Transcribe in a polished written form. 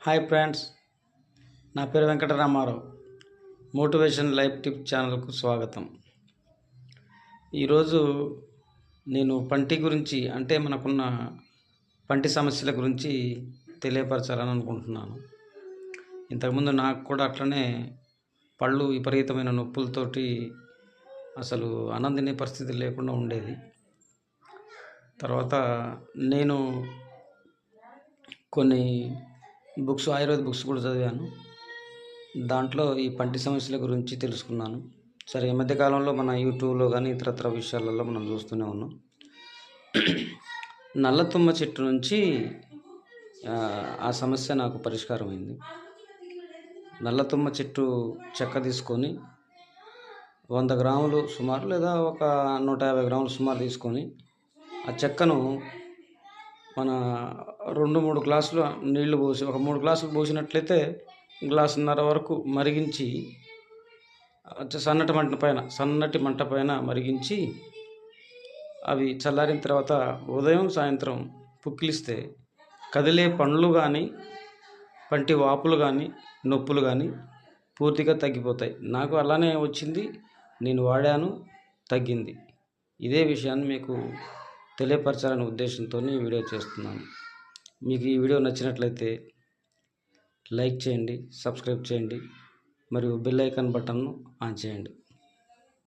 Hi friends, నా పేరు Venkataramarao. Motivation life tip ఛానల్కు స్వాగతం. ఈరోజు నేను పంటి గురించి అంటే మనకున్న పంటి సమస్యల గురించి తెలియపరచాలని అనుకుంటున్నాను. ఇంతకుముందు నాకు కూడా అట్లనే పళ్ళు విపరీతమైన నొప్పులతోటి అసలు అన్నం తినే పరిస్థితి లేకుండా ఉండేది. తర్వాత నేను కొన్ని ఆయుర్వేద బుక్స్ కూడా చదివాను. దాంట్లో ఈ పంటి సమస్యల గురించి తెలుసుకున్నాను. సరే, ఈ మధ్యకాలంలో మన యూట్యూబ్లో కానీ ఇతరత్ర విషయాలలో మనం చూస్తూనే ఉన్నాం. నల్లతుమ్మ చెట్టు నుంచి ఆ సమస్య నాకు పరిష్కారం అయింది. నల్లతుమ్మ చెట్టు చెక్క తీసుకొని 100 గ్రాములు సుమారు లేదా ఒక 150 గ్రాములు సుమారు తీసుకొని ఆ చెక్కను మన 2-3 గ్లాసులు నీళ్లు పోసి, ఒక 3 గ్లాసులు పోసినట్లయితే గ్లాసున్నర వరకు మరిగించి సన్నటి మంట పైన మరిగించి అవి చల్లారిన తర్వాత ఉదయం సాయంత్రం పుక్కిలిస్తే కదిలే పండ్లు కానీ పంటి వాపులు కానీ నొప్పులు కానీ పూర్తిగా తగ్గిపోతాయి. నాకు అలానే వచ్చింది, నేను వాడాను, తగ్గింది. ఇదే విషయాన్ని మీకు తెలియపరచాలనే ఉద్దేశంతో ఈ వీడియో చేస్తున్నాను. మీకు ఈ వీడియో నచ్చినట్లయితే లైక్ చేయండి, సబ్స్క్రైబ్ చేయండి మరియు బెల్ ఐకాన్ బటన్ను ఆన్ చేయండి.